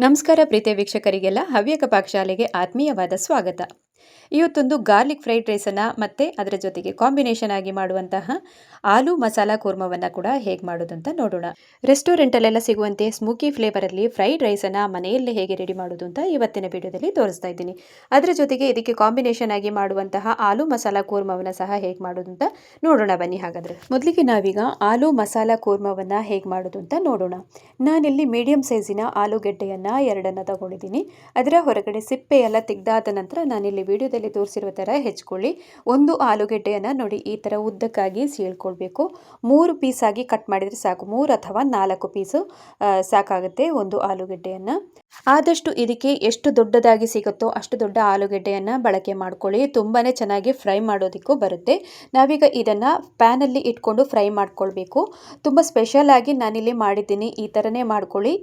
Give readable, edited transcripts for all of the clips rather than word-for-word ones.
ನಮಸ್ಕಾರ ಪ್ರೀತಿಯ ವೀಕ್ಷಕರಿಗೆಲ್ಲ ಹವ್ಯಕ ಪಾಕಶಾಲೆಗೆ ಆತ್ಮೀಯವಾದ ಸ್ವಾಗತ. ಇವತ್ತೊಂದು ಗಾರ್ಲಿಕ್ ಫ್ರೈಡ್ ರೈಸನ್ನು ಮತ್ತು ಅದರ ಜೊತೆಗೆ ಕಾಂಬಿನೇಷನ್ ಆಗಿ ಮಾಡುವಂತಹ ಆಲೂ ಮಸಾಲ ಕೂರ್ಮವನ್ನು ಕೂಡ ಹೇಗೆ ಮಾಡೋದು ಅಂತ ನೋಡೋಣ. ರೆಸ್ಟೋರೆಂಟಲ್ಲೆಲ್ಲ ಸಿಗುವಂತೆ ಸ್ಮೋಕಿ ಫ್ಲೇವರಲ್ಲಿ ಫ್ರೈಡ್ ರೈಸನ್ನು ಮನೆಯಲ್ಲೇ ಹೇಗೆ ರೆಡಿ ಮಾಡೋದು ಅಂತ ಇವತ್ತಿನ ವಿಡಿಯೋದಲ್ಲಿ ತೋರಿಸ್ತಾ ಇದ್ದೀನಿ. ಅದರ ಜೊತೆಗೆ ಇದಕ್ಕೆ ಕಾಂಬಿನೇಷನ್ ಆಗಿ ಮಾಡುವಂತಹ ಆಲೂ ಮಸಾಲ ಕೂರ್ಮವನ್ನು ಸಹ ಹೇಗೆ ಮಾಡೋದು ಅಂತ ನೋಡೋಣ ಬನ್ನಿ. ಹಾಗಾದರೆ ಮೊದಲಿಗೆ ನಾವೀಗ ಆಲೂ ಮಸಾಲ ಕೂರ್ಮವನ್ನು ಹೇಗೆ ಮಾಡೋದು ಅಂತ ನೋಡೋಣ. ನಾನಿಲ್ಲಿ ಮೀಡಿಯಂ ಸೈಜಿನ ಆಲೂಗೆಡ್ಡೆಯನ್ನು ಎರಡನ್ನು ತಗೊಂಡಿದ್ದೀನಿ. ಅದರ ಹೊರಗಡೆ ಸಿಪ್ಪೆ ಎಲ್ಲ ತೆಗೆದಾದ ನಂತರ ನಾನಿಲ್ಲಿ ವಿಡಿಯೋದಲ್ಲಿ ತೋರಿಸಿರೋ ಥರ ಹೆಚ್ಕೊಳ್ಳಿ. ಒಂದು ಆಲೂಗೆಡ್ಡೆಯನ್ನು ನೋಡಿ ಈ ಥರ ಉದ್ದಕ್ಕಾಗಿ ಸೀಳ್ಕೊಳ್ಬೇಕು. 3 ಪೀಸಾಗಿ ಕಟ್ ಮಾಡಿದರೆ ಸಾಕು. 3 ಅಥವಾ 4 ಪೀಸು ಸಾಕಾಗುತ್ತೆ ಒಂದು ಆಲೂಗೆಡ್ಡೆಯನ್ನು. ಆದಷ್ಟು ಇದಕ್ಕೆ ಎಷ್ಟು ದೊಡ್ಡದಾಗಿ ಸಿಗುತ್ತೋ ಅಷ್ಟು ದೊಡ್ಡ ಆಲೂಗೆಡ್ಡೆಯನ್ನು ಬಳಕೆ ಮಾಡ್ಕೊಳ್ಳಿ. ತುಂಬಾ ಚೆನ್ನಾಗಿ ಫ್ರೈ ಮಾಡೋದಕ್ಕೂ ಬರುತ್ತೆ. ನಾವೀಗ ಇದನ್ನು ಪ್ಯಾನಲ್ಲಿ ಇಟ್ಕೊಂಡು ಫ್ರೈ ಮಾಡ್ಕೊಳ್ಬೇಕು. ತುಂಬ ಸ್ಪೆಷಲ್ ಆಗಿ ನಾನಿಲ್ಲಿ ಮಾಡಿದ್ದೀನಿ, ಈ ಥರನೇ ಮಾಡ್ಕೊಳ್ಳಿ.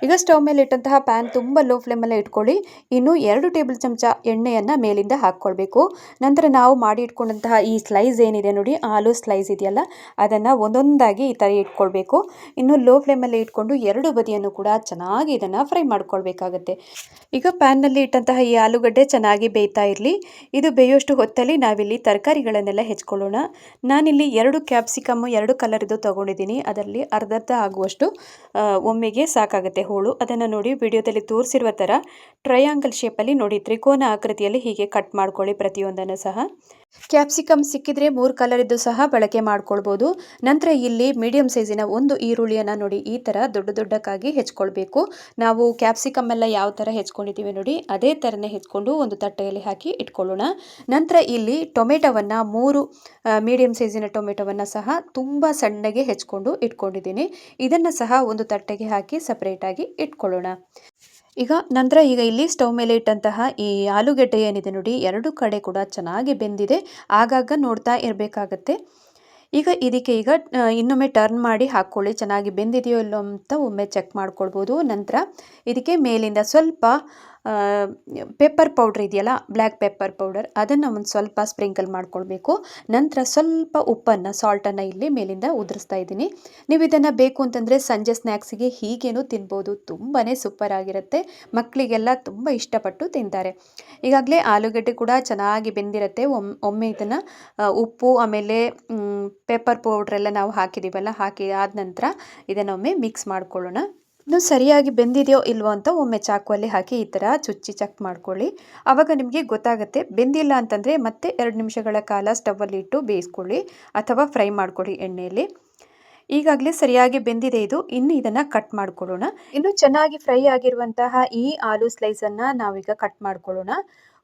ಈಗ ಸ್ಟವ್ ಮೇಲೆ ಇಟ್ಟಂತಹ ಪ್ಯಾನ್ ತುಂಬ ಲೋ ಫ್ಲೇಮಲ್ಲೇ ಇಟ್ಕೊಳ್ಳಿ. ಇನ್ನು 2 ಟೇಬಲ್ ಚಮಚ ಎಣ್ಣೆಯನ್ನು ಮೇಲಿಂದ ಹಾಕ್ಕೊಳ್ಬೇಕು. ನಂತರ ನಾವು ಮಾಡಿ ಇಟ್ಕೊಂಡಂತಹ ಈ ಸ್ಲೈಸ್ ಏನಿದೆ ನೋಡಿ, ಆಲೂ ಸ್ಲೈಸ್ ಇದೆಯಲ್ಲ, ಅದನ್ನು ಒಂದೊಂದಾಗಿ ಈ ಥರ ಇಟ್ಕೊಳ್ಬೇಕು. ಇನ್ನು ಲೋ ಫ್ಲೇಮಲ್ಲಿ ಇಟ್ಕೊಂಡು 2 ಬದಿಯನ್ನು ಕೂಡ ಚೆನ್ನಾಗಿ ಇದನ್ನು ಫ್ರೈ ಮಾಡ್ಕೊಳ್ಬೇಕಾಗತ್ತೆ. ಈಗ ಪ್ಯಾನ್ನಲ್ಲಿ ಇಟ್ಟಂತಹ ಈ ಆಲೂಗಡ್ಡೆ ಚೆನ್ನಾಗಿ ಬೇಯ್ತಾ ಇರಲಿ. ಇದು ಬೇಯುವಷ್ಟು ಹೊತ್ತಲ್ಲಿ ನಾವಿಲ್ಲಿ ತರಕಾರಿಗಳನ್ನೆಲ್ಲ ಹೆಚ್ಕೊಳ್ಳೋಣ. ನಾನಿಲ್ಲಿ 2 ಕ್ಯಾಪ್ಸಿಕಮ್ 2 ಕಲರ್ದು ತೊಗೊಂಡಿದ್ದೀನಿ. ಅದರಲ್ಲಿ ಅರ್ಧ ಆಗುವಷ್ಟು ಒಮ್ಮೆಗೆ ಸಾಕಾಗುತ್ತೆ ಹೋಳು. ಅದನ್ನು ನೋಡಿ ವಿಡಿಯೋದಲ್ಲಿ ತೋರಿಸಿರುವ ಥರ ಟ್ರಯಾಂಗಲ್ ಶೇಪಲ್ಲಿ ನೋಡಿ ತ್ರಿಕೋನ ಆಕೃತಿಯಲ್ಲಿ ಹೀಗೆ ಕಟ್ ಮಾಡ್ಕೊಳ್ಳಿ ಪ್ರತಿಯೊಂದನ್ನು ಸಹ. ಕ್ಯಾಪ್ಸಿಕಮ್ ಸಿಕ್ಕಿದ್ರೆ 3 ಕಲರಿದ್ದು ಸಹ ಬಳಕೆ ಮಾಡ್ಕೊಳ್ಬೋದು. ನಂತರ ಇಲ್ಲಿ ಮೀಡಿಯಂ ಸೈಜಿನ ಒಂದು ಈರುಳ್ಳಿಯನ್ನು ನೋಡಿ ಈ ಥರ ದೊಡ್ಡಕ್ಕಾಗಿ ಹೆಚ್ಕೊಳ್ಬೇಕು. ನಾವು ಕ್ಯಾಪ್ಸಿಕಮ್ ಎಲ್ಲ ಯಾವ ಥರ ಹೆಚ್ಕೊಂಡಿದ್ದೀವಿ ನೋಡಿ ಅದೇ ಥರನೇ ಹೆಚ್ಕೊಂಡು ಒಂದು ತಟ್ಟೆಯಲ್ಲಿ ಹಾಕಿ ಇಟ್ಕೊಳ್ಳೋಣ. ನಂತರ ಇಲ್ಲಿ ಟೊಮೆಟೊವನ್ನು 3 ಮೀಡಿಯಂ ಸೈಜಿನ ಟೊಮೆಟೊವನ್ನು ಸಹ ತುಂಬ ಸಣ್ಣಗೆ ಹೆಚ್ಕೊಂಡು ಇಟ್ಕೊಂಡಿದ್ದೀನಿ. ಇದನ್ನು ಸಹ ಒಂದು ತಟ್ಟೆಗೆ ಹಾಕಿ ಸಪ್ರೇಟಾಗಿ ಇಟ್ಕೊಳ್ಳೋಣ. ನಂತರ ಇಲ್ಲಿ ಸ್ಟವ್ ಮೇಲೆ ಇಟ್ಟಂತಹ ಈ ಆಲೂಗೆಡ್ಡೆ ಏನಿದೆ ನೋಡಿ 2 ಕಡೆ ಕೂಡ ಚೆನ್ನಾಗಿ ಬೆಂದಿದೆ. ಆಗಾಗ ನೋಡ್ತಾ ಇರಬೇಕಾಗತ್ತೆ. ಇದಕ್ಕೆ ಇನ್ನೊಮ್ಮೆ ಟರ್ನ್ ಮಾಡಿ ಹಾಕ್ಕೊಳ್ಳಿ. ಚೆನ್ನಾಗಿ ಬೆಂದಿದೆಯೋ ಇಲ್ಲೋ ಅಂತ ಒಮ್ಮೆ ಚೆಕ್ ಮಾಡ್ಕೊಳ್ಬೋದು. ನಂತರ ಇದಕ್ಕೆ ಮೇಲಿಂದ ಸ್ವಲ್ಪ ಪೆಪ್ಪರ್ ಪೌಡ್ರ್ ಇದೆಯಲ್ಲ, ಬ್ಲ್ಯಾಕ್ ಪೆಪ್ಪರ್ ಪೌಡರ್, ಅದನ್ನು ಒಂದು ಸ್ವಲ್ಪ ಸ್ಪ್ರಿಂಕಲ್ ಮಾಡ್ಕೊಳ್ಬೇಕು. ನಂತರ ಸ್ವಲ್ಪ ಉಪ್ಪನ್ನು, ಸಾಲ್ಟನ್ನು ಇಲ್ಲಿ ಮೇಲಿಂದ ಉದುರಿಸ್ತಾ ಇದ್ದೀನಿ. ನೀವು ಇದನ್ನು ಬೇಕು ಅಂತಂದರೆ ಸಂಜೆ ಸ್ನ್ಯಾಕ್ಸಿಗೆ ಹೀಗೇನೂ ತಿನ್ಬೋದು. ತುಂಬಾ ಸೂಪರ್ ಆಗಿರುತ್ತೆ. ಮಕ್ಕಳಿಗೆಲ್ಲ ತುಂಬ ಇಷ್ಟಪಟ್ಟು ತಿಂತಾರೆ. ಈಗಾಗಲೇ ಆಲೂಗಡ್ಡೆ ಕೂಡ ಚೆನ್ನಾಗಿ ಬೆಂದಿರುತ್ತೆ. ಒಮ್ಮೆ ಇದನ್ನು ಉಪ್ಪು ಆಮೇಲೆ ಪೆಪ್ಪರ್ ಪೌಡ್ರೆಲ್ಲ ನಾವು ಹಾಕಿದ್ದೀವಲ್ಲ, ಹಾಕಿ ಆದ ನಂತರ ಇದನ್ನೊಮ್ಮೆ ಮಿಕ್ಸ್ ಮಾಡ್ಕೊಳ್ಳೋಣ. ಇನ್ನು ಸರಿಯಾಗಿ ಬೆಂದಿದೆಯೋ ಇಲ್ವೋ ಅಂತ ಒಮ್ಮೆ ಚಾಕುವಲ್ಲಿ ಹಾಕಿ ಈ ಥರ ಚುಚ್ಚಿ ಚೆಕ್ ಮಾಡ್ಕೊಳ್ಳಿ. ಆವಾಗ ನಿಮಗೆ ಗೊತ್ತಾಗುತ್ತೆ. ಬೆಂದಿಲ್ಲ ಅಂತಂದರೆ ಮತ್ತೆ 2 ನಿಮಿಷಗಳ ಕಾಲ ಸ್ಟವ್ವಲ್ಲಿ ಇಟ್ಟು ಬೇಯಿಸ್ಕೊಳ್ಳಿ ಅಥವಾ ಫ್ರೈ ಮಾಡ್ಕೊಳ್ಳಿ ಎಣ್ಣೆಯಲ್ಲಿ. ಈಗಾಗಲೇ ಸರಿಯಾಗಿ ಬೆಂದಿದೆ ಇದು. ಇನ್ನು ಇದನ್ನು ಕಟ್ ಮಾಡ್ಕೊಳ್ಳೋಣ. ಇನ್ನು ಚೆನ್ನಾಗಿ ಫ್ರೈ ಆಗಿರುವಂತಹ ಈ ಆಲೂ ಸ್ಲೈಸನ್ನು ನಾವೀಗ ಕಟ್ ಮಾಡ್ಕೊಳ್ಳೋಣ.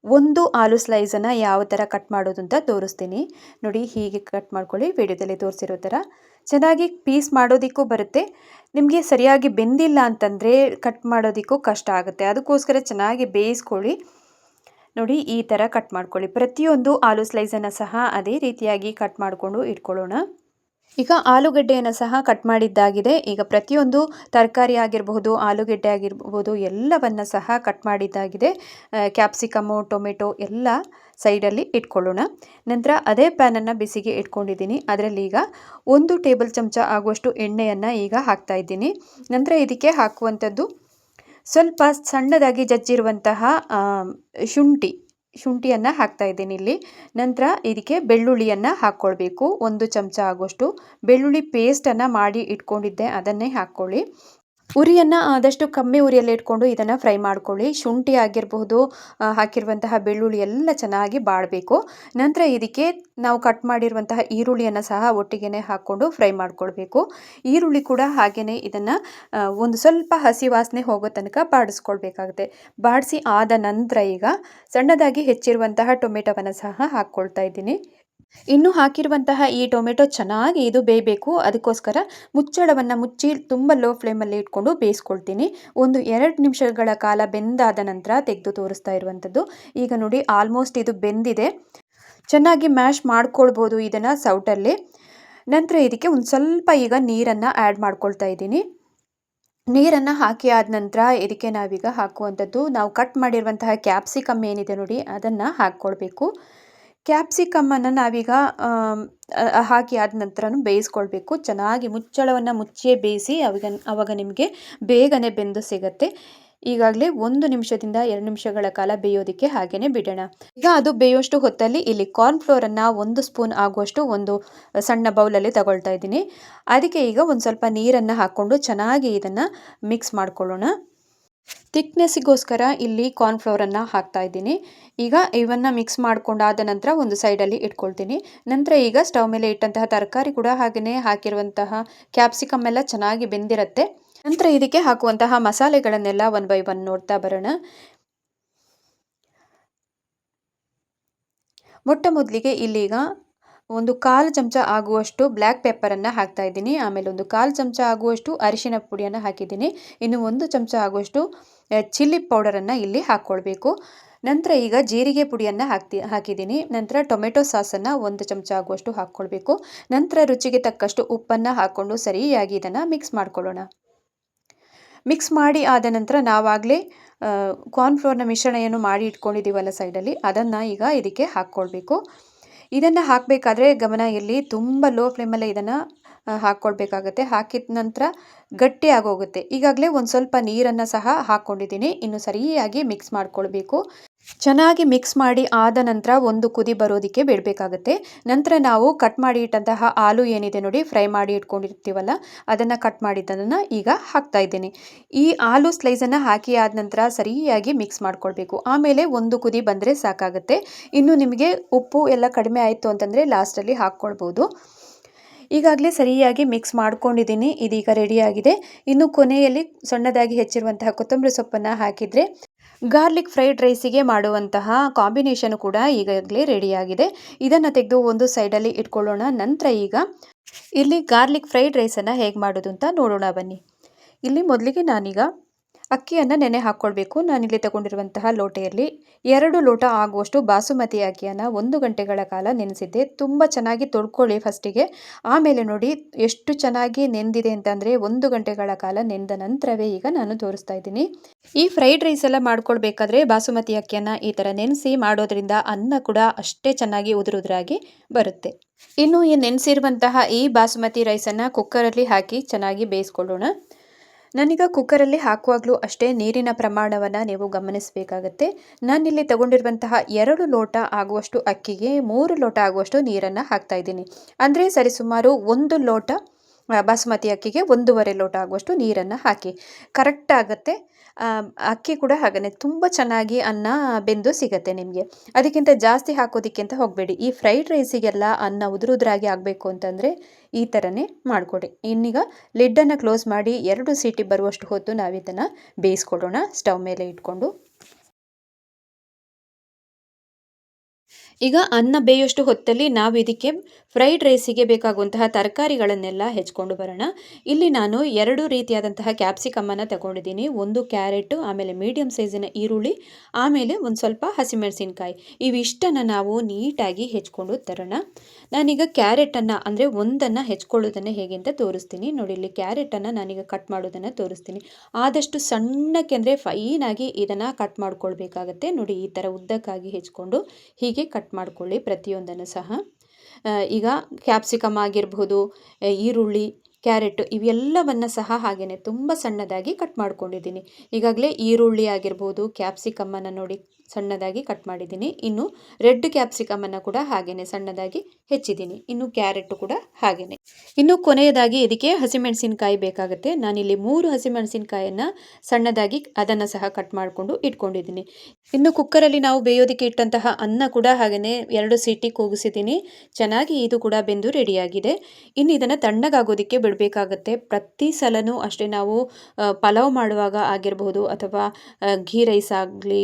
ಒಂದು ಆಲೂ ಸ್ಲೈಸನ್ನು ಯಾವ ಥರ ಕಟ್ ಮಾಡೋದು ಅಂತ ತೋರಿಸ್ತೀನಿ ನೋಡಿ. ಹೀಗೆ ಕಟ್ ಮಾಡ್ಕೊಳ್ಳಿ. ವಿಡಿಯೋದಲ್ಲಿ ತೋರಿಸಿರೋ ಥರ ಚೆನ್ನಾಗಿ ಪೀಸ್ ಮಾಡೋದಕ್ಕೂ ಬರುತ್ತೆ. ನಿಮಗೆ ಸರಿಯಾಗಿ ಬೆಂದಿಲ್ಲ ಅಂತಂದರೆ ಕಟ್ ಮಾಡೋದಕ್ಕೂ ಕಷ್ಟ ಆಗುತ್ತೆ. ಅದಕ್ಕೋಸ್ಕರ ಚೆನ್ನಾಗಿ ಬೇಯಿಸ್ಕೊಳ್ಳಿ. ನೋಡಿ ಈ ಥರ ಕಟ್ ಮಾಡ್ಕೊಳ್ಳಿ. ಪ್ರತಿಯೊಂದು ಆಲೂ ಸ್ಲೈಸನ್ನು ಸಹ ಅದೇ ರೀತಿಯಾಗಿ ಕಟ್ ಮಾಡಿಕೊಂಡು ಇಟ್ಕೊಳ್ಳೋಣ. ಆಲೂಗಡ್ಡೆಯನ್ನು ಸಹ ಕಟ್ ಮಾಡಿದ್ದಾಗಿದೆ. ಪ್ರತಿಯೊಂದು ತರಕಾರಿ ಆಗಿರಬಹುದು, ಆಲೂಗೆಡ್ಡೆ ಆಗಿರ್ಬೋದು, ಎಲ್ಲವನ್ನು ಸಹ ಕಟ್ ಮಾಡಿದ್ದಾಗಿದೆ. ಕ್ಯಾಪ್ಸಿಕಮ್ಮು, ಟೊಮೆಟೊ ಎಲ್ಲ ಸೈಡಲ್ಲಿ ಇಟ್ಕೊಳ್ಳೋಣ. ನಂತರ ಅದೇ ಪ್ಯಾನನ್ನು ಬಿಸಿಗೆ ಇಟ್ಕೊಂಡಿದ್ದೀನಿ. ಅದರಲ್ಲಿ 1 ಟೇಬಲ್ ಚಮಚ ಆಗುವಷ್ಟು ಎಣ್ಣೆಯನ್ನು ಹಾಕ್ತಾ ಇದ್ದೀನಿ. ನಂತರ ಇದಕ್ಕೆ ಹಾಕುವಂಥದ್ದು ಸ್ವಲ್ಪ ಸಣ್ಣದಾಗಿ ಜಜ್ಜಿರುವಂತಹ ಶುಂಠಿಯನ್ನು ಹಾಕ್ತಾ ಇದ್ದೀನಿ ಇಲ್ಲಿ. ನಂತರ ಇದಕ್ಕೆ ಬೆಳ್ಳುಳ್ಳಿಯನ್ನು ಹಾಕ್ಕೊಳ್ಬೇಕು. 1 ಚಮಚ ಆಗುವಷ್ಟು ಬೆಳ್ಳುಳ್ಳಿ ಪೇಸ್ಟನ್ನು ಮಾಡಿ ಇಟ್ಕೊಂಡಿದ್ದೆ, ಅದನ್ನೇ ಹಾಕ್ಕೊಳ್ಳಿ. ಉರಿಯನ್ನು ಆದಷ್ಟು ಕಮ್ಮಿ ಉರಿಯಲ್ಲಿ ಇಟ್ಕೊಂಡು ಇದನ್ನು ಫ್ರೈ ಮಾಡ್ಕೊಳ್ಳಿ. ಶುಂಠಿ ಆಗಿರಬಹುದು, ಹಾಕಿರುವಂತಹ ಬೆಳ್ಳುಳ್ಳಿ ಎಲ್ಲ ಚೆನ್ನಾಗಿ ಬಾಡಬೇಕು. ನಂತರ ಇದಕ್ಕೆ ನಾವು ಕಟ್ ಮಾಡಿರುವಂತಹ ಈರುಳ್ಳಿಯನ್ನು ಸಹ ಒಟ್ಟಿಗೆ ಹಾಕ್ಕೊಂಡು ಫ್ರೈ ಮಾಡ್ಕೊಳ್ಬೇಕು. ಈರುಳ್ಳಿ ಕೂಡ ಹಾಗೆಯೇ ಇದನ್ನು ಒಂದು ಸ್ವಲ್ಪ ಹಸಿ ವಾಸನೆ ಹೋಗೋ ತನಕ ಬಾಡಿಸ್ಕೊಳ್ಬೇಕಾಗುತ್ತೆ. ಬಾಡಿಸಿ ಆದ ನಂತರ ಸಣ್ಣದಾಗಿ ಹೆಚ್ಚಿರುವಂತಹ ಟೊಮೆಟೊವನ್ನು ಸಹ ಹಾಕ್ಕೊಳ್ತಾ ಇದ್ದೀನಿ. ಇನ್ನು ಹಾಕಿರುವಂತಹ ಈ ಟೊಮೆಟೊ ಚೆನ್ನಾಗಿ ಇದು ಬೇಯಬೇಕು. ಅದಕ್ಕೋಸ್ಕರ ಮುಚ್ಚಳವನ್ನು ಮುಚ್ಚಿ ತುಂಬ ಲೋ ಫ್ಲೇಮಲ್ಲಿ ಇಟ್ಕೊಂಡು ಬೇಯಿಸ್ಕೊಳ್ತೀನಿ. 1-2 ನಿಮಿಷಗಳ ಕಾಲ ಬೆಂದಾದ ನಂತರ ತೆಗೆದು ತೋರಿಸ್ತಾ ಇರುವಂಥದ್ದು. ಈಗ ನೋಡಿ ಆಲ್ಮೋಸ್ಟ್ ಇದು ಬೆಂದಿದೆ. ಚೆನ್ನಾಗಿ ಮ್ಯಾಶ್ ಮಾಡ್ಕೊಳ್ಬೋದು ಇದನ್ನು ಸೌಟಲ್ಲಿ. ನಂತರ ಇದಕ್ಕೆ ಒಂದು ಸ್ವಲ್ಪ ನೀರನ್ನು ಆ್ಯಡ್ ಮಾಡ್ಕೊಳ್ತಾ ಇದ್ದೀನಿ. ನೀರನ್ನು ಹಾಕಿ ಆದ ನಂತರ ಇದಕ್ಕೆ ನಾವೀಗ ಹಾಕುವಂಥದ್ದು ನಾವು ಕಟ್ ಮಾಡಿರುವಂತಹ ಕ್ಯಾಪ್ಸಿಕಮ್ ಏನಿದೆ ನೋಡಿ ಅದನ್ನು ಹಾಕ್ಕೊಳ್ಬೇಕು. ಕ್ಯಾಪ್ಸಿಕಮ್ಮನ್ನು ನಾವೀಗ ಹಾಕಿ ಆದ ನಂತರನೂ ಬೇಯಿಸ್ಕೊಳ್ಬೇಕು. ಚೆನ್ನಾಗಿ ಮುಚ್ಚಳವನ್ನು ಮುಚ್ಚಿಯೇ ಬೇಯಿಸಿ ಆವಾಗ ನಿಮಗೆ ಬೇಗನೆ ಬೆಂದು ಸಿಗುತ್ತೆ. ಈಗಾಗಲೇ 1 ನಿಮಿಷದಿಂದ 2 ನಿಮಿಷಗಳ ಕಾಲ ಬೇಯೋದಕ್ಕೆ ಹಾಗೇನೆ ಬಿಡೋಣ. ಈಗ ಅದು ಬೇಯುವಷ್ಟು ಹೊತ್ತಲ್ಲಿ ಇಲ್ಲಿ ಕಾರ್ನ್‌ಫ್ಲೋರನ್ನು 1 ಸ್ಪೂನ್ ಆಗುವಷ್ಟು ಒಂದು ಸಣ್ಣ ಬೌಲಲ್ಲಿ ತಗೊಳ್ತಾ ಇದ್ದೀನಿ. ಅದಕ್ಕೆ ಈಗ ಒಂದು ಸ್ವಲ್ಪ ನೀರನ್ನು ಹಾಕ್ಕೊಂಡು ಚೆನ್ನಾಗಿ ಇದನ್ನು ಮಿಕ್ಸ್ ಮಾಡ್ಕೊಳ್ಳೋಣ. ಥಿಕ್ನೆಸ್ಸಿಗೋಸ್ಕರ ಇಲ್ಲಿ ಕಾರ್ನ್‌ಫ್ಲೋರನ್ನು ಹಾಕ್ತಾ ಇದ್ದೀನಿ. ಈಗ ಇವನ್ನು ಮಿಕ್ಸ್ ಮಾಡ್ಕೊಂಡಾದ ನಂತರ ಒಂದು ಸೈಡಲ್ಲಿ ಇಟ್ಕೊಳ್ತೀನಿ. ನಂತರ ಈಗ ಸ್ಟವ್ ಮೇಲೆ ಇಟ್ಟಂತಹ ತರಕಾರಿ ಕೂಡ ಹಾಗೆಯೇ ಹಾಕಿರುವಂತಹ ಕ್ಯಾಪ್ಸಿಕಮ್ ಎಲ್ಲ ಚೆನ್ನಾಗಿ ಬೆಂದಿರುತ್ತೆ. ನಂತರ ಇದಕ್ಕೆ ಹಾಕುವಂತಹ ಮಸಾಲೆಗಳನ್ನೆಲ್ಲ ಒನ್ ಬೈ ಒನ್ ನೋಡ್ತಾ ಬರೋಣ. ಮೊಟ್ಟ ಮೊದಲಿಗೆ ಇಲ್ಲೀಗ ಒಂದು 1/4 ಚಮಚ ಆಗುವಷ್ಟು ಬ್ಲ್ಯಾಕ್ ಪೆಪ್ಪರನ್ನು ಹಾಕ್ತಾ ಇದ್ದೀನಿ. ಆಮೇಲೆ ಒಂದು 1/4 ಚಮಚ ಆಗುವಷ್ಟು ಅರಿಶಿನ ಪುಡಿಯನ್ನು ಹಾಕಿದ್ದೀನಿ. ಇನ್ನು 1 ಚಮಚ ಆಗುವಷ್ಟು ಚಿಲ್ಲಿ ಪೌಡರನ್ನು ಇಲ್ಲಿ ಹಾಕ್ಕೊಳ್ಬೇಕು. ನಂತರ ಈಗ ಜೀರಿಗೆ ಪುಡಿಯನ್ನು ಹಾಕಿದ್ದೀನಿ. ನಂತರ ಟೊಮೆಟೊ ಸಾಸನ್ನು 1 ಚಮಚ ಆಗುವಷ್ಟು ಹಾಕ್ಕೊಳ್ಬೇಕು. ನಂತರ ರುಚಿಗೆ ತಕ್ಕಷ್ಟು ಉಪ್ಪನ್ನು ಹಾಕ್ಕೊಂಡು ಸರಿಯಾಗಿ ಇದನ್ನು ಮಿಕ್ಸ್ ಮಾಡ್ಕೊಳ್ಳೋಣ. ಮಿಕ್ಸ್ ಮಾಡಿ ಆದ ನಂತರ ನಾವಾಗಲೇ ಕಾರ್ನ್‌ಫ್ಲೋರ್ನ ಮಿಶ್ರಣ ಏನು ಮಾಡಿ ಇಟ್ಕೊಂಡಿದ್ದೀವಲ್ಲ ಸೈಡಲ್ಲಿ, ಅದನ್ನು ಈಗ ಇದಕ್ಕೆ ಹಾಕ್ಕೊಳ್ಬೇಕು. ಇದನ್ನು ಹಾಕಬೇಕಾದ್ರೆ ಗಮನ ಇಲ್ಲಿ ತುಂಬ ಲೋ ಫ್ಲೇಮಲ್ಲೇ ಇದನ್ನು ಹಾಕ್ಕೊಳ್ಬೇಕಾಗತ್ತೆ. ಹಾಕಿದ ನಂತರ ಗಟ್ಟಿ ಆಗೋಗುತ್ತೆ. ಈಗಾಗಲೇ ಒಂದು ಸ್ವಲ್ಪ ನೀರನ್ನು ಸಹ ಹಾಕ್ಕೊಂಡಿದ್ದೀನಿ. ಇನ್ನು ಸರಿಯಾಗಿ ಮಿಕ್ಸ್ ಮಾಡ್ಕೊಳ್ಬೇಕು. ಚೆನ್ನಾಗಿ ಮಿಕ್ಸ್ ಮಾಡಿ ಆದ ನಂತರ ಒಂದು ಕುದಿ ಬರೋದಕ್ಕೆ ಬಿಡಬೇಕಾಗತ್ತೆ. ನಂತರ ನಾವು ಕಟ್ ಮಾಡಿ ಇಟ್ಟಂತಹ ಆಲೂ ಏನಿದೆ ನೋಡಿ, ಫ್ರೈ ಮಾಡಿ ಇಟ್ಕೊಂಡಿರ್ತೀವಲ್ಲ, ಅದನ್ನು ಕಟ್ ಮಾಡಿದ್ದನ್ನು ಈಗ ಹಾಕ್ತಾ ಇದ್ದೀನಿ. ಈ ಆಲೂ ಸ್ಲೈಸನ್ನು ಹಾಕಿ ಆದ ನಂತರ ಸರಿಯಾಗಿ ಮಿಕ್ಸ್ ಮಾಡ್ಕೊಳ್ಬೇಕು. ಆಮೇಲೆ ಒಂದು ಕುದಿ ಬಂದರೆ ಸಾಕಾಗುತ್ತೆ. ಇನ್ನು ನಿಮಗೆ ಉಪ್ಪು ಎಲ್ಲ ಕಡಿಮೆ ಆಯಿತು ಅಂತಂದರೆ ಲಾಸ್ಟಲ್ಲಿ ಹಾಕ್ಕೊಳ್ಬೋದು. ಈಗಾಗಲೇ ಸರಿಯಾಗಿ ಮಿಕ್ಸ್ ಮಾಡ್ಕೊಂಡಿದ್ದೀನಿ. ಇದೀಗ ರೆಡಿಯಾಗಿದೆ. ಇನ್ನು ಕೊನೆಯಲ್ಲಿ ಸಣ್ಣದಾಗಿ ಹೆಚ್ಚಿರುವಂತಹ ಕೊತ್ತಂಬರಿ ಸೊಪ್ಪನ್ನು ಹಾಕಿದರೆ ಗಾರ್ಲಿಕ್ ಫ್ರೈಡ್ ರೈಸಿಗೆ ಮಾಡುವಂತಹ ಕಾಂಬಿನೇಷನ್ ಕೂಡ ಈಗಾಗಲೇ ರೆಡಿಯಾಗಿದೆ. ಇದನ್ನು ತೆಗೆದು ಒಂದು ಸೈಡಲ್ಲಿ ಇಟ್ಕೊಳ್ಳೋಣ. ನಂತರ ಈಗ ಇಲ್ಲಿ ಗಾರ್ಲಿಕ್ ಫ್ರೈಡ್ ರೈಸನ್ನು ಹೇಗೆ ಮಾಡೋದು ಅಂತ ನೋಡೋಣ ಬನ್ನಿ. ಇಲ್ಲಿ ಮೊದಲಿಗೆ ನಾನೀಗ ಅಕ್ಕಿಯನ್ನು ನೆನೆ ಹಾಕ್ಕೊಳ್ಬೇಕು. ನಾನಿಲ್ಲಿ ತಗೊಂಡಿರುವಂತಹ ಲೋಟೆಯಲ್ಲಿ 2 ಲೋಟ ಆಗುವಷ್ಟು ಬಾಸುಮತಿ ಅಕ್ಕಿಯನ್ನು 1 ಗಂಟೆಗಳ ಕಾಲ ನೆನೆಸಿದ್ದೆ. ತುಂಬ ಚೆನ್ನಾಗಿ ತೊಳ್ಕೊಳ್ಳಿ ಫಸ್ಟಿಗೆ. ಆಮೇಲೆ ನೋಡಿ ಎಷ್ಟು ಚೆನ್ನಾಗಿ ನೆಂದಿದೆ ಅಂತಂದರೆ 1 ಗಂಟೆಗಳ ಕಾಲ ನೆಂದ ನಂತರವೇ ಈಗ ನಾನು ತೋರಿಸ್ತಾ ಇದ್ದೀನಿ. ಈ ಫ್ರೈಡ್ ರೈಸ್ ಎಲ್ಲ ಮಾಡ್ಕೊಳ್ಬೇಕಾದ್ರೆ ಬಾಸುಮತಿ ಅಕ್ಕಿಯನ್ನು ಈ ಥರ ನೆನೆಸಿ ಮಾಡೋದ್ರಿಂದ ಅನ್ನ ಕೂಡ ಅಷ್ಟೇ ಚೆನ್ನಾಗಿ ಉದುರಾಗಿ ಬರುತ್ತೆ. ಇನ್ನು ಈ ನೆನೆಸಿರುವಂತಹ ಈ ಬಾಸುಮತಿ ರೈಸನ್ನು ಕುಕ್ಕರಲ್ಲಿ ಹಾಕಿ ಚೆನ್ನಾಗಿ ಬೇಯಿಸ್ಕೊಳ್ಳೋಣ. ನಾನೀಗ ಕುಕ್ಕರಲ್ಲಿ ಹಾಕುವಾಗಲೂ ಅಷ್ಟೇ ನೀರಿನ ಪ್ರಮಾಣವನ್ನು ನೀವು ಗಮನಿಸಬೇಕಾಗತ್ತೆ. ನಾನಿಲ್ಲಿ ತಗೊಂಡಿರುವಂತಹ 2 ಲೋಟ ಆಗುವಷ್ಟು ಅಕ್ಕಿಗೆ 3 ಲೋಟ ಆಗುವಷ್ಟು ನೀರನ್ನು ಹಾಕ್ತಾ ಇದ್ದೀನಿ. ಅಂದರೆ ಸರಿಸುಮಾರು 1 ಲೋಟ ಬಾಸುಮತಿ ಅಕ್ಕಿಗೆ 1.5 ಲೋಟ ಆಗುವಷ್ಟು ನೀರನ್ನು ಹಾಕಿ ಕರೆಕ್ಟ್ ಆಗುತ್ತೆ. ಅಕ್ಕಿ ಕೂಡ ಹಾಗೆಯೇ ತುಂಬ ಚೆನ್ನಾಗಿ ಅನ್ನ ಬೆಂದು ಸಿಗುತ್ತೆ ನಿಮಗೆ. ಅದಕ್ಕಿಂತ ಜಾಸ್ತಿ ಹಾಕೋದಕ್ಕೆ ಅಂತ ಹೋಗಬೇಡಿ. ಈ ಫ್ರೈಡ್ ರೈಸಿಗೆಲ್ಲ ಅನ್ನ ಉದುರಾಗಿ ಆಗಬೇಕು ಅಂತಂದರೆ ಈ ಥರನೇ ಮಾಡಿಕೊಡಿ. ಇನ್ನೀಗ ಲಿಡ್ಡನ್ನು ಕ್ಲೋಸ್ ಮಾಡಿ 2 ಸೀಟಿ ಬರುವಷ್ಟು ಹೊತ್ತು ನಾವಿದನ್ನು ಬೇಯಿಸ್ಕೊಳ್ಳೋಣ ಸ್ಟವ್ ಮೇಲೆ ಇಟ್ಕೊಂಡು. ಈಗ ಅನ್ನ ಬೇಯುವಷ್ಟು ಹೊತ್ತಲ್ಲಿ ನಾವು ಇದಕ್ಕೆ ಫ್ರೈಡ್ ರೈಸಿಗೆ ಬೇಕಾಗುವಂತಹ ತರಕಾರಿಗಳನ್ನೆಲ್ಲ ಹೆಚ್ಕೊಂಡು ಬರೋಣ. ಇಲ್ಲಿ ನಾನು 2 ರೀತಿಯಾದಂತಹ ಕ್ಯಾಪ್ಸಿಕಮ್ಮನ್ನು ತಗೊಂಡಿದ್ದೀನಿ. ಒಂದು ಕ್ಯಾರೆಟು, ಆಮೇಲೆ ಮೀಡಿಯಮ್ ಸೈಜಿನ ಈರುಳ್ಳಿ, ಆಮೇಲೆ ಒಂದು ಸ್ವಲ್ಪ ಹಸಿಮೆಣಸಿನ್ಕಾಯಿ. ಇವಿಷ್ಟನ್ನು ನಾವು ನೀಟಾಗಿ ಹೆಚ್ಕೊಂಡು ತರೋಣ. ನಾನೀಗ ಕ್ಯಾರೆಟನ್ನು ಅಂದರೆ ಒಂದನ್ನು ಹೆಚ್ಕೊಳ್ಳೋದನ್ನು ಹೇಗೆ ಅಂತ ತೋರಿಸ್ತೀನಿ. ನೋಡಿ, ಇಲ್ಲಿ ಕ್ಯಾರೆಟನ್ನು ನಾನೀಗ ಕಟ್ ಮಾಡೋದನ್ನು ತೋರಿಸ್ತೀನಿ. ಆದಷ್ಟು ಸಣ್ಣಕ್ಕೆ ಅಂದರೆ ಫೈನಾಗಿ ಇದನ್ನು ಕಟ್ ಮಾಡ್ಕೊಳ್ಬೇಕಾಗತ್ತೆ. ನೋಡಿ, ಈ ಥರ ಉದ್ದಕ್ಕಾಗಿ ಹೆಚ್ಕೊಂಡು ಹೀಗೆ ಕಟ್ ಮಾಡ್ಕೊಳ್ಳಿ ಪ್ರತಿಯೊಂದನ್ನು ಸಹ. ಈಗ ಕ್ಯಾಪ್ಸಿಕಮ್ ಆಗಿರಬಹುದು, ಈರುಳ್ಳಿ, ಕ್ಯಾರೆಟು ಇವೆಲ್ಲವನ್ನು ಸಹ ಹಾಗೆಯೇ ತುಂಬ ಸಣ್ಣದಾಗಿ ಕಟ್ ಮಾಡ್ಕೊಂಡಿದ್ದೀನಿ. ಈಗಾಗಲೇ ಈರುಳ್ಳಿ ಆಗಿರ್ಬೋದು, ಕ್ಯಾಪ್ಸಿಕಮ್ಮನ್ನು ನೋಡಿ ಸಣ್ಣದಾಗಿ ಕಟ್ ಮಾಡಿದ್ದೀನಿ. ಇನ್ನು ರೆಡ್ ಕ್ಯಾಪ್ಸಿಕಮನ್ನು ಕೂಡ ಹಾಗೆಯೇ ಸಣ್ಣದಾಗಿ ಹೆಚ್ಚಿದ್ದೀನಿ. ಇನ್ನು ಕ್ಯಾರೆಟು ಕೂಡ ಹಾಗೆಯೇ. ಇನ್ನು ಕೊನೆಯದಾಗಿ ಇದಕ್ಕೆ ಹಸಿಮೆಣಸಿನಕಾಯಿ ಬೇಕಾಗುತ್ತೆ. ನಾನಿಲ್ಲಿ 3 ಹಸಿಮೆಣಸಿನಕಾಯನ್ನು ಸಣ್ಣದಾಗಿ ಅದನ್ನು ಸಹ ಕಟ್ ಮಾಡಿಕೊಂಡು ಇಟ್ಕೊಂಡಿದ್ದೀನಿ. ಇನ್ನು ಕುಕ್ಕರಲ್ಲಿ ನಾವು ಬೇಯೋದಕ್ಕೆ ಇಟ್ಟಂತಹ ಅನ್ನ ಕೂಡ ಹಾಗೆಯೇ 2 ಸೀಟಿ ಕೂಗಿಸಿದ್ದೀನಿ. ಚೆನ್ನಾಗಿ ಇದು ಕೂಡ ಬೆಂದು ರೆಡಿಯಾಗಿದೆ. ಇನ್ನು ಇದನ್ನು ತಣ್ಣಗಾಗೋದಕ್ಕೆ ಬಿಡಬೇಕಾಗತ್ತೆ. ಪ್ರತಿ ಸಲನೂ ಅಷ್ಟೇ ನಾವು ಪಲಾವ್ ಮಾಡುವಾಗ ಆಗಿರಬಹುದು, ಅಥವಾ ಘೀ ರೈಸ್ ಆಗಲಿ,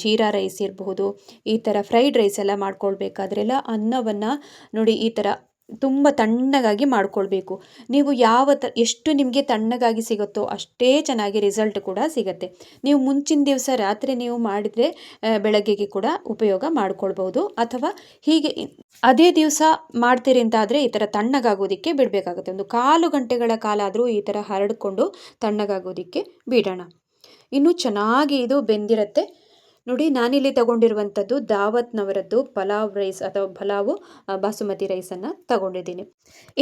ಜೀರಾ ರೈಸ್ ಇರಬಹುದು, ಈ ಥರ ಫ್ರೈಡ್ ರೈಸ್ ಎಲ್ಲ ಮಾಡ್ಕೊಳ್ಬೇಕಾದ್ರೆಲ್ಲ ಅನ್ನವನ್ನು ನೋಡಿ ಈ ಥರ ತುಂಬ ತಣ್ಣಗಾಗಿ ಮಾಡ್ಕೊಳ್ಬೇಕು. ನೀವು ಎಷ್ಟು ನಿಮಗೆ ತಣ್ಣಗಾಗಿ ಸಿಗುತ್ತೋ ಅಷ್ಟೇ ಚೆನ್ನಾಗಿ ರಿಸಲ್ಟ್ ಕೂಡ ಸಿಗುತ್ತೆ. ನೀವು ಮುಂಚಿನ ದಿವಸ ರಾತ್ರಿ ನೀವು ಮಾಡಿದರೆ ಬೆಳಗ್ಗೆಗೆ ಕೂಡ ಉಪಯೋಗ ಮಾಡ್ಕೊಳ್ಬೋದು. ಅಥವಾ ಹೀಗೆ ಅದೇ ದಿವಸ ಮಾಡ್ತೀರಿ ಅಂತಾದರೆ ಈ ಥರ ತಣ್ಣಗಾಗೋದಕ್ಕೆ ಬಿಡಬೇಕಾಗುತ್ತೆ. ಒಂದು 1/4 ಗಂಟೆಗಳ ಕಾಲ ಆದರೂ ಈ ಥರ ಹರಡಿಕೊಂಡು ತಣ್ಣಗಾಗೋದಕ್ಕೆ ಬಿಡೋಣ. ಇನ್ನೂ ಚೆನ್ನಾಗಿ ಇದು ಬೆಂದಿರುತ್ತೆ. ನೋಡಿ ನಾನಿಲ್ಲಿ ತಗೊಂಡಿರುವಂಥದ್ದು ದಾವತ್ನವರದ್ದು ಪಲಾವ್ ರೈಸ್ ಅಥವಾ ಪಲಾವು ಬಾಸುಮತಿ ರೈಸನ್ನು ತಗೊಂಡಿದ್ದೀನಿ.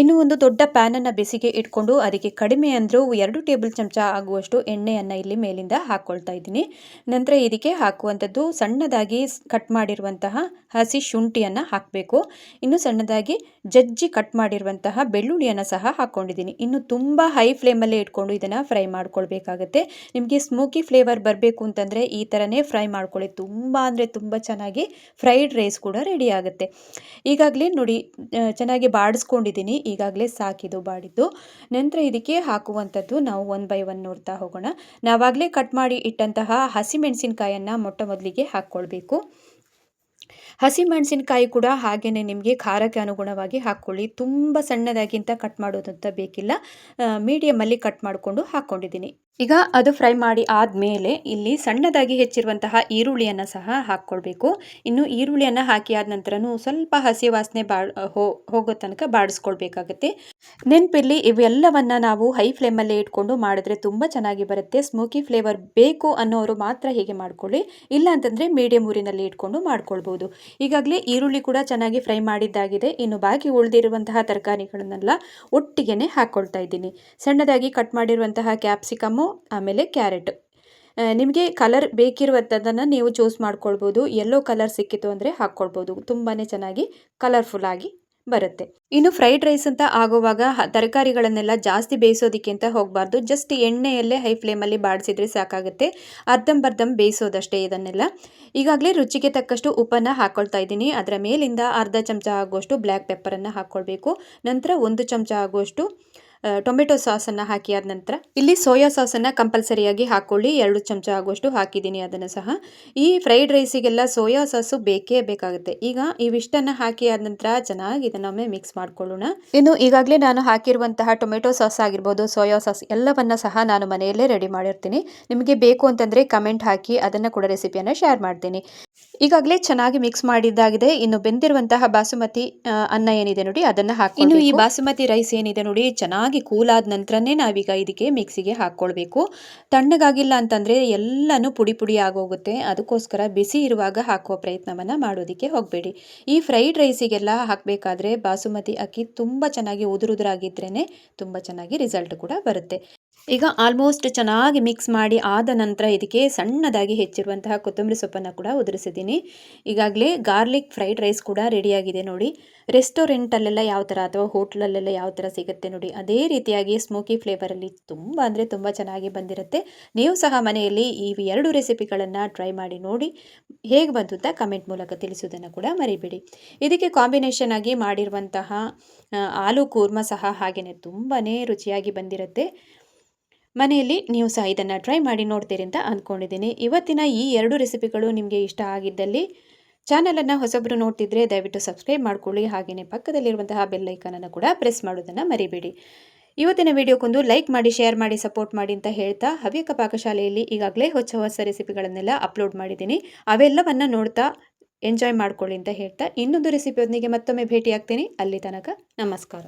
ಇನ್ನು ಒಂದು ದೊಡ್ಡ ಪ್ಯಾನನ್ನು ಬಿಸಿಗೆ ಇಟ್ಕೊಂಡು ಅದಕ್ಕೆ ಕಡಿಮೆ ಅಂದರೂ 2 ಟೇಬಲ್ ಚಮಚ ಆಗುವಷ್ಟು ಎಣ್ಣೆಯನ್ನು ಇಲ್ಲಿ ಮೇಲಿಂದ ಹಾಕ್ಕೊಳ್ತಾ ಇದ್ದೀನಿ. ನಂತರ ಇದಕ್ಕೆ ಹಾಕುವಂಥದ್ದು ಸಣ್ಣದಾಗಿ ಕಟ್ ಮಾಡಿರುವಂತಹ ಹಸಿ ಶುಂಠಿಯನ್ನು ಹಾಕಬೇಕು. ಇನ್ನು ಸಣ್ಣದಾಗಿ ಜಜ್ಜಿ ಕಟ್ ಮಾಡಿರುವಂತಹ ಬೆಳ್ಳುಳ್ಳಿಯನ್ನು ಸಹ ಹಾಕ್ಕೊಂಡಿದ್ದೀನಿ. ಇನ್ನು ತುಂಬ ಹೈ ಫ್ಲೇಮಲ್ಲೇ ಇಟ್ಕೊಂಡು ಇದನ್ನು ಫ್ರೈ ಮಾಡ್ಕೊಳ್ಬೇಕಾಗತ್ತೆ. ನಿಮಗೆ ಸ್ಮೋಕಿ ಫ್ಲೇವರ್ ಬರಬೇಕು ಅಂತಂದರೆ ಈ ಥರನೇ ಫ್ರೈ ಮಾಡ್ಕೊಳ್ಳಿ. ತುಂಬ ಅಂದರೆ ತುಂಬ ಚೆನ್ನಾಗಿ ಫ್ರೈಡ್ ರೈಸ್ ಕೂಡ ರೆಡಿ ಆಗುತ್ತೆ. ಈಗಾಗಲೇ ನೋಡಿ ಚೆನ್ನಾಗಿ ಬಾಡಿಸ್ಕೊಂಡಿದ್ದೀನಿ. ಈಗಾಗಲೇ ಸಾಕಿದು ಬಾಡಿದ್ದು. ನಂತರ ಇದಕ್ಕೆ ಹಾಕುವಂಥದ್ದು ನಾವು 1 ಬೈ 1 ನೋಡ್ತಾ ಹೋಗೋಣ. ನಾವಾಗಲೇ ಕಟ್ ಮಾಡಿ ಇಟ್ಟಂತಹ ಹಸಿಮೆಣಸಿನಕಾಯನ್ನು ಮೊಟ್ಟ ಮೊದಲಿಗೆ ಹಾಕ್ಕೊಳ್ಬೇಕು. ಹಸಿಮೆಣಸಿನಕಾಯಿ ಕೂಡ ಹಾಗೆಯೇ ನಿಮಗೆ ಖಾರಕ್ಕೆ ಅನುಗುಣವಾಗಿ ಹಾಕ್ಕೊಳ್ಳಿ. ತುಂಬ ಸಣ್ಣದಾಗಿಂತ ಕಟ್ ಮಾಡೋದಂತ ಬೇಕಿಲ್ಲ. ಮೀಡಿಯಮಲ್ಲಿ ಕಟ್ ಮಾಡಿಕೊಂಡು ಹಾಕ್ಕೊಂಡಿದ್ದೀನಿ. ಈಗ ಅದು ಫ್ರೈ ಮಾಡಿ ಆದಮೇಲೆ ಇಲ್ಲಿ ಸಣ್ಣದಾಗಿ ಹೆಚ್ಚಿರುವಂತಹ ಈರುಳ್ಳಿಯನ್ನು ಸಹ ಹಾಕ್ಕೊಳ್ಬೇಕು. ಇನ್ನು ಈರುಳ್ಳಿಯನ್ನು ಹಾಕಿ ಆದ ನಂತರನೂ ಸ್ವಲ್ಪ ಹಸಿ ವಾಸನೆ ಹೋಗೋ ತನಕ ಬಾಡಿಸ್ಕೊಳ್ಬೇಕಾಗತ್ತೆ. ನೆನಪಿರಲಿ, ಇವೆಲ್ಲವನ್ನು ನಾವು ಹೈ ಫ್ಲೇಮಲ್ಲೇ ಇಟ್ಕೊಂಡು ಮಾಡಿದ್ರೆ ತುಂಬ ಚೆನ್ನಾಗಿ ಬರುತ್ತೆ. ಸ್ಮೋಕಿ ಫ್ಲೇವರ್ ಬೇಕು ಅನ್ನೋರು ಮಾತ್ರ ಹೀಗೆ ಮಾಡ್ಕೊಳ್ಳಿ. ಇಲ್ಲ ಅಂತಂದರೆ ಮೀಡಿಯಂ ಊರಿನಲ್ಲಿ ಇಟ್ಕೊಂಡು ಮಾಡ್ಕೊಳ್ಬೋದು. ಈಗಾಗಲೇ ಈರುಳ್ಳಿ ಕೂಡ ಚೆನ್ನಾಗಿ ಫ್ರೈ ಮಾಡಿದ್ದಾಗಿದೆ. ಇನ್ನು ಬಾಕಿ ಉಳಿದಿರುವಂತಹ ತರಕಾರಿಗಳನ್ನೆಲ್ಲ ಒಟ್ಟಿಗೆ ಹಾಕ್ಕೊಳ್ತಾ ಇದ್ದೀನಿ. ಸಣ್ಣದಾಗಿ ಕಟ್ ಮಾಡಿರುವಂತಹ ಕ್ಯಾಪ್ಸಿಕಮ್ಮು, ಆಮೇಲೆ ಕ್ಯಾರೆಟ್. ನಿಮಗೆ ಕಲರ್ ಬೇಕಿರುವಂಥದ್ದನ್ನು ನೀವು ಚೂಸ್ ಮಾಡ್ಕೊಳ್ಬೋದು. ಯೆಲ್ಲೋ ಕಲರ್ ಸಿಕ್ಕಿತು ಅಂದರೆ ಹಾಕ್ಕೊಳ್ಬೋದು. ತುಂಬಾ ಚೆನ್ನಾಗಿ ಕಲರ್ಫುಲ್ಲಾಗಿ ಬರುತ್ತೆ. ಇನ್ನು ಫ್ರೈಡ್ ರೈಸ್ ಅಂತ ಆಗುವಾಗ ತರಕಾರಿಗಳನ್ನೆಲ್ಲ ಜಾಸ್ತಿ ಬೇಯಿಸೋದಕ್ಕೆ ಅಂತ ಹೋಗಬಾರ್ದು. ಜಸ್ಟ್ ಎಣ್ಣೆಯಲ್ಲೇ ಹೈ ಫ್ಲೇಮಲ್ಲಿ ಬಾಡಿಸಿದ್ರೆ ಸಾಕಾಗುತ್ತೆ. ಅರ್ಧಂಬರ್ಧಂ ಬೇಯಿಸೋದಷ್ಟೇ ಇದನ್ನೆಲ್ಲ. ಈಗಾಗಲೇ ರುಚಿಗೆ ತಕ್ಕಷ್ಟು ಉಪ್ಪನ್ನು ಹಾಕ್ಕೊಳ್ತಾ ಇದ್ದೀನಿ. ಅದರ ಮೇಲಿಂದ ಅರ್ಧ ಚಮಚ ಆಗುವಷ್ಟು ಬ್ಲ್ಯಾಕ್ ಪೆಪ್ಪರನ್ನು ಹಾಕ್ಕೊಳ್ಬೇಕು. ನಂತರ 1 ಚಮಚ ಆಗುವಷ್ಟು ಟೊಮೆಟೊ ಸಾಸನ್ನು ಹಾಕಿ ಆದ ನಂತರ ಇಲ್ಲಿ ಸೋಯಾ ಸಾಸನ್ನು ಕಂಪಲ್ಸರಿಯಾಗಿ ಹಾಕ್ಕೊಳ್ಳಿ. 2 ಚಮಚ ಆಗುವಷ್ಟು ಹಾಕಿದ್ದೀನಿ ಅದನ್ನು ಸಹ. ಈ ಫ್ರೈಡ್ ರೈಸಿಗೆಲ್ಲ ಸೋಯಾ ಸಾಸು ಬೇಕೇ ಬೇಕಾಗುತ್ತೆ. ಈಗ ಇವಿಷ್ಟನ್ನು ಹಾಕಿ ಆದ ನಂತರ ಚೆನ್ನಾಗಿ ಇದನ್ನೊಮ್ಮೆ ಮಿಕ್ಸ್ ಮಾಡ್ಕೊಳ್ಳೋಣ. ಇನ್ನು ಈಗಾಗಲೇ ನಾನು ಹಾಕಿರುವಂತಹ ಟೊಮೆಟೊ ಸಾಸ್ ಆಗಿರ್ಬೋದು, ಸೋಯಾ ಸಾಸ್ ಎಲ್ಲವನ್ನು ಸಹ ನಾನು ಮನೆಯಲ್ಲೇ ರೆಡಿ ಮಾಡಿರ್ತೀನಿ. ನಿಮಗೆ ಬೇಕು ಅಂತಂದರೆ ಕಮೆಂಟ್ ಹಾಕಿ, ಅದನ್ನು ಕೂಡ ರೆಸಿಪಿಯನ್ನು ಶೇರ್ ಮಾಡ್ತೀನಿ. ಈಗಾಗಲೇ ಚೆನ್ನಾಗಿ ಮಿಕ್ಸ್ ಮಾಡಿದ್ದಾಗಿದೆ. ಇನ್ನು ಬೆಂದಿರುವಂತಹ ಬಾಸುಮತಿ ಅನ್ನ ಏನಿದೆ ನೋಡಿ ಅದನ್ನು ಹಾಕಿ, ಇನ್ನು ಈ ಬಾಸುಮತಿ ರೈಸ್ ಏನಿದೆ ನೋಡಿ ಚೆನ್ನಾಗಿ ಕೂಲಾದ ನಂತರನೇ ನಾವೀಗ ಇದಕ್ಕೆ ಮಿಕ್ಸಿಗೆ ಹಾಕ್ಕೊಳ್ಬೇಕು. ತಣ್ಣಗಾಗಿಲ್ಲ ಅಂತಂದರೆ ಎಲ್ಲನೂ ಪುಡಿ ಪುಡಿ ಆಗೋಗುತ್ತೆ. ಅದಕ್ಕೋಸ್ಕರ ಬಿಸಿ ಇರುವಾಗ ಹಾಕುವ ಪ್ರಯತ್ನವನ್ನು ಮಾಡೋದಕ್ಕೆ ಹೋಗಬೇಡಿ. ಈ ಫ್ರೈಡ್ ರೈಸಿಗೆಲ್ಲ ಹಾಕಬೇಕಾದ್ರೆ ಬಾಸುಮತಿ ಅಕ್ಕಿ ತುಂಬ ಚೆನ್ನಾಗಿ ಉದುರುದುರಾಗಿದ್ರೇ ತುಂಬ ಚೆನ್ನಾಗಿ ರಿಸಲ್ಟ್ ಕೂಡ ಬರುತ್ತೆ. ಈಗ ಆಲ್ಮೋಸ್ಟ್ ಚೆನ್ನಾಗಿ ಮಿಕ್ಸ್ ಮಾಡಿ ಆದ ನಂತರ ಇದಕ್ಕೆ ಸಣ್ಣದಾಗಿ ಹೆಚ್ಚಿರುವಂತಹ ಕೊತ್ತಂಬರಿ ಸೊಪ್ಪನ್ನು ಕೂಡ ಉದುರಿಸಿದ್ದೀನಿ. ಈಗಾಗಲೇ ಗಾರ್ಲಿಕ್ ಫ್ರೈಡ್ ರೈಸ್ ಕೂಡ ರೆಡಿಯಾಗಿದೆ ನೋಡಿ. ರೆಸ್ಟೋರೆಂಟಲ್ಲೆಲ್ಲ ಯಾವ ಥರ ಅಥವಾ ಹೋಟ್ಲಲ್ಲೆಲ್ಲ ಯಾವ ಥರ ಸಿಗುತ್ತೆ ನೋಡಿ, ಅದೇ ರೀತಿಯಾಗಿ ಸ್ಮೋಕಿ ಫ್ಲೇವರಲ್ಲಿ ತುಂಬ ಅಂದರೆ ತುಂಬ ಚೆನ್ನಾಗಿ ಬಂದಿರುತ್ತೆ. ನೀವು ಸಹ ಮನೆಯಲ್ಲಿ ಈ 2 ರೆಸಿಪಿಗಳನ್ನು ಟ್ರೈ ಮಾಡಿ ನೋಡಿ. ಹೇಗೆ ಬಂತು ಅಂತ ಕಮೆಂಟ್ ಮೂಲಕ ತಿಳಿಸೋದನ್ನು ಕೂಡ ಮರಿಬೇಡಿ. ಇದಕ್ಕೆ ಕಾಂಬಿನೇಷನ್ ಆಗಿ ಮಾಡಿರುವಂತಹ ಆಲೂ ಕೂರ್ಮ ಸಹ ಹಾಗೆಯೇ ತುಂಬಾ ರುಚಿಯಾಗಿ ಬಂದಿರುತ್ತೆ. ಮನೆಯಲ್ಲಿ ನೀವು ಸಹ ಇದನ್ನು ಟ್ರೈ ಮಾಡಿ ನೋಡ್ತೀರಿ ಅಂತ ಅಂದ್ಕೊಂಡಿದ್ದೀನಿ. ಇವತ್ತಿನ ಈ 2 ರೆಸಿಪಿಗಳು ನಿಮಗೆ ಇಷ್ಟ ಆಗಿದ್ದಲ್ಲಿ ಚಾನಲನ್ನು ಹೊಸಬರು ನೋಡ್ತಿದ್ರೆ ದಯವಿಟ್ಟು ಸಬ್ಸ್ಕ್ರೈಬ್ ಮಾಡ್ಕೊಳ್ಳಿ. ಹಾಗೆಯೇ ಪಕ್ಕದಲ್ಲಿರುವಂತಹ ಬೆಲ್ ಐಕಾನನ್ನು ಕೂಡ ಪ್ರೆಸ್ ಮಾಡೋದನ್ನು ಮರಿಬೇಡಿ. ಇವತ್ತಿನ ವಿಡಿಯೋಕ್ಕೊಂದು ಲೈಕ್ ಮಾಡಿ, ಶೇರ್ ಮಾಡಿ, ಸಪೋರ್ಟ್ ಮಾಡಿ ಅಂತ ಹೇಳ್ತಾ, ಹವ್ಯಕ ಪಾಕಶಾಲೆಯಲ್ಲಿ ಈಗಾಗಲೇ ಹೊಸ ರೆಸಿಪಿಗಳನ್ನೆಲ್ಲ ಅಪ್ಲೋಡ್ ಮಾಡಿದ್ದೀನಿ. ಅವೆಲ್ಲವನ್ನು ನೋಡ್ತಾ ಎಂಜಾಯ್ ಮಾಡ್ಕೊಳ್ಳಿ ಅಂತ ಹೇಳ್ತಾ ಇನ್ನೊಂದು ರೆಸಿಪಿಯೊಂದಿಗೆ ಮತ್ತೊಮ್ಮೆ ಭೇಟಿ ಆಗ್ತೀನಿ. ಅಲ್ಲಿ ತನಕ ನಮಸ್ಕಾರ.